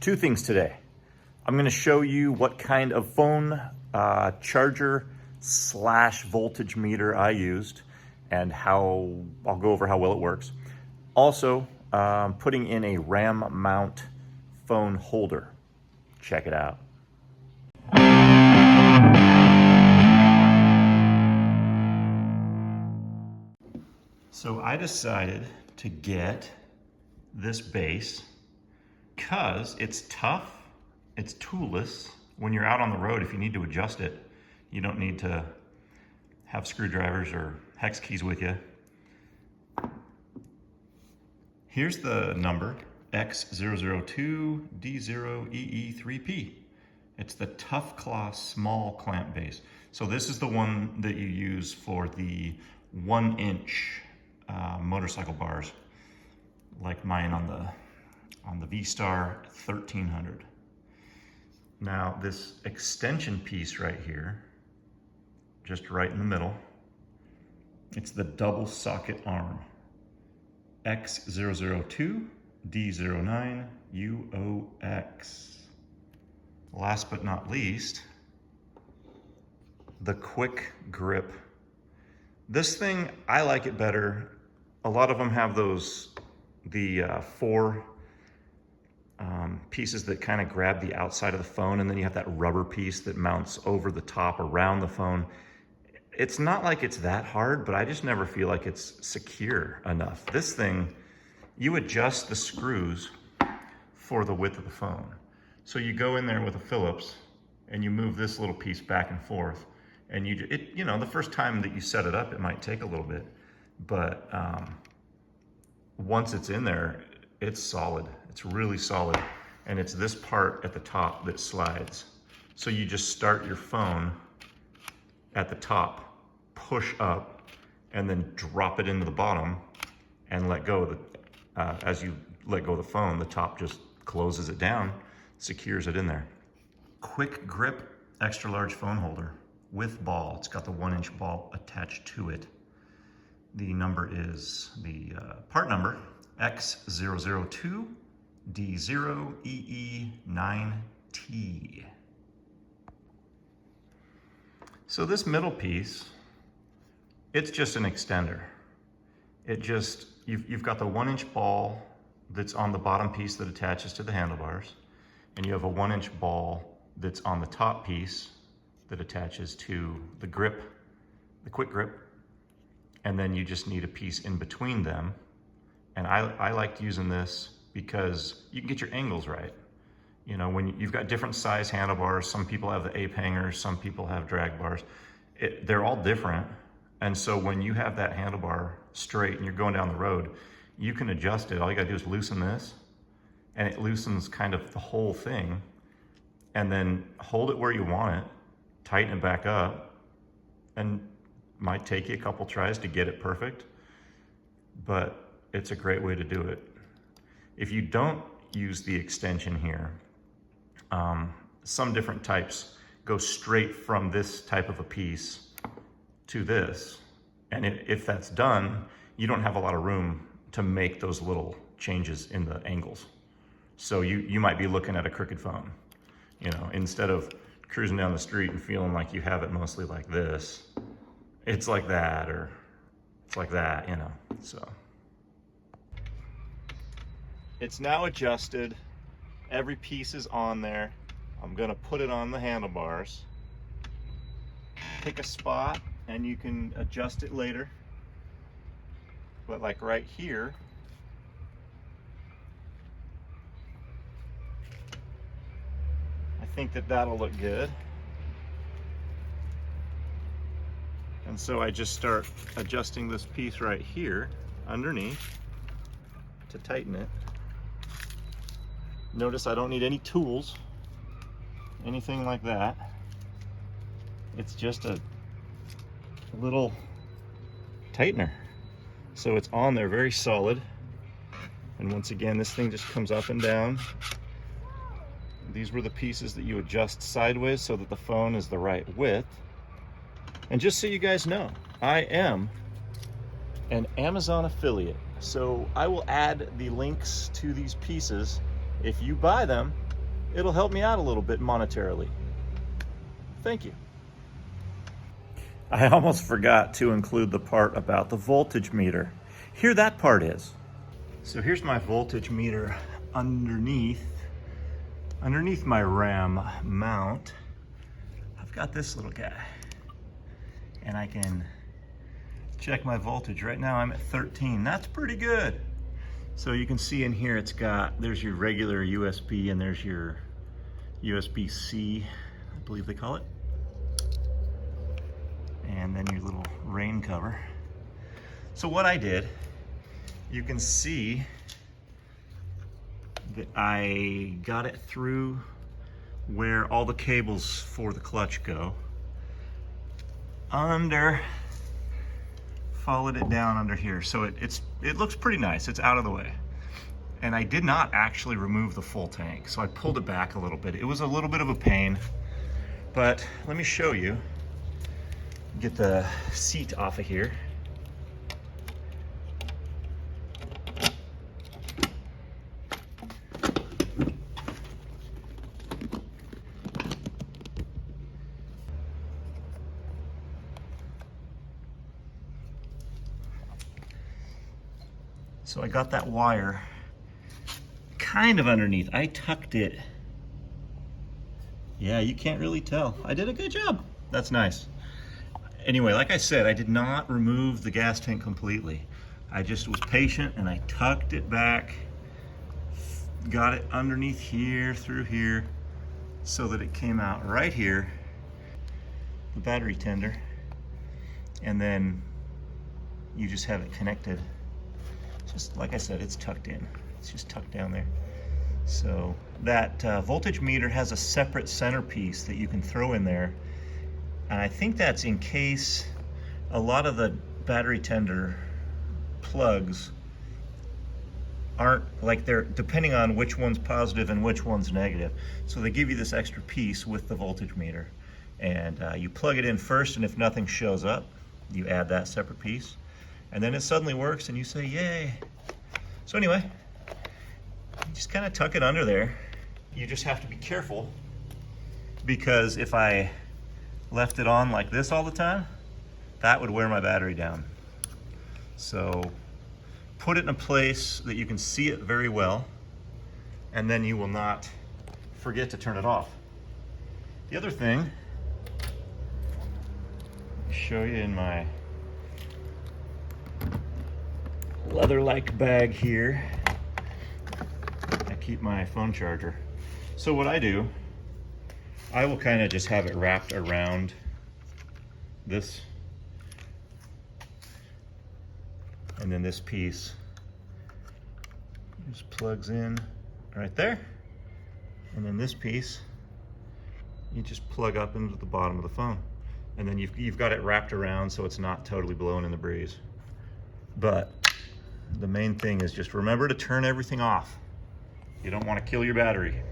Two things today. I'm going to show you what kind of phone charger / voltage meter I used and how I'll go over how well it works. Also, putting in a RAM mount phone holder. Check it out. So I decided to get this base because it's tough, it's toolless. When you're out on the road, if you need to adjust it, you don't need to have screwdrivers or hex keys with you. Here's the number, X002D0EE3P. It's the Tough Claw small clamp base. So this is the one that you use for the 1-inch motorcycle bars, like mine on the VStar 1300. Now this extension piece right here, just right in the middle, it's the double socket arm, X002D09UOX. Last but not least, the quick grip. This thing, I like it better. A lot of them have those, the four pieces that kind of grab the outside of the phone, and then you have that rubber piece that mounts over the top around the phone. It's not like it's that hard, but I just never feel like it's secure enough. This thing, you adjust the screws for the width of the phone. So you go in there with a Phillips and you move this little piece back and forth, and you know, the first time that you set it up, it might take a little bit, but once it's in there, it's solid. It's really solid. And it's this part at the top that slides. So you just start your phone at the top, push up, and then drop it into the bottom and let go of the, as you let go of the phone, the top just closes it down, secures it in there. Quick grip, extra large phone holder with ball. It's got the 1-inch ball attached to it. The number is, the part number, X002D0EE9T. So this middle piece, it's just an extender. It just, you've got the 1-inch ball that's on the bottom piece that attaches to the handlebars, and you have a 1-inch ball that's on the top piece that attaches to the grip, the quick grip, and then you just need a piece in between them. And I liked using this because you can get your angles right. You know, when you've got different size handlebars, some people have the ape hangers, some people have drag bars. They're all different. And so when you have that handlebar straight and you're going down the road, you can adjust it. All you gotta do is loosen this, and it loosens kind of the whole thing, and then hold it where you want it, tighten it back up, and might take you a couple tries to get it perfect, but it's a great way to do it. If you don't use the extension here, some different types go straight from this type of a piece to this. And if that's done, you don't have a lot of room to make those little changes in the angles. So you might be looking at a crooked phone. You know, instead of cruising down the street and feeling like you have it mostly like this, it's like that, or it's like that, you know, so. It's now adjusted. Every piece is on there. I'm gonna put it on the handlebars. Pick a spot and you can adjust it later. But like right here, I think that that'll look good. And so I just start adjusting this piece right here underneath to tighten it. Notice I don't need any tools, anything like that. It's just a little tightener. So it's on there very solid. And once again, this thing just comes up and down. These were the pieces that you adjust sideways so that the phone is the right width. And just so you guys know, I am an Amazon affiliate. So I will add the links to these pieces. If you buy them, it'll help me out a little bit monetarily. Thank you. I almost forgot to include the part about the voltage meter. Here that part is. So here's my voltage meter underneath my RAM mount. I've got this little guy, and I can check my voltage. Right now I'm at 13. That's pretty good. So you can see in here there's your regular USB and there's your USB-C, I believe they call it. And then your little rain cover. So what I did, you can see that I got it through where all the cables for the clutch go. Followed it down under here. So it looks pretty nice. It's out of the way. And I did not actually remove the full tank. So I pulled it back a little bit. It was a little bit of a pain, but let me show you. Get the seat off of here. So I got that wire kind of underneath. I tucked it. Yeah, you can't really tell. I did a good job. That's nice. Anyway, like I said, I did not remove the gas tank completely. I just was patient and I tucked it back, got it underneath here, through here, so that it came out right here, the battery tender, and then you just have it connected. Just like I said, it's tucked in. It's just tucked down there. So that voltage meter has a separate centerpiece that you can throw in there. And I think that's in case a lot of the battery tender plugs aren't, like, they're depending on which one's positive and which one's negative. So they give you this extra piece with the voltage meter. And you plug it in first, and if nothing shows up, you add that separate piece. And then it suddenly works and you say, yay. So anyway, you just kind of tuck it under there. You just have to be careful, because if I left it on like this all the time, that would wear my battery down. So put it in a place that you can see it very well, and then you will not forget to turn it off. The other thing, I'll show you in my leather-like bag here. I keep my phone charger. So what I do, I will kind of just have it wrapped around this, and then this piece just plugs in right there, and then this piece you just plug up into the bottom of the phone, and then you've got it wrapped around so it's not totally blowing in the breeze. But the main thing is just remember to turn everything off. You don't want to kill your battery.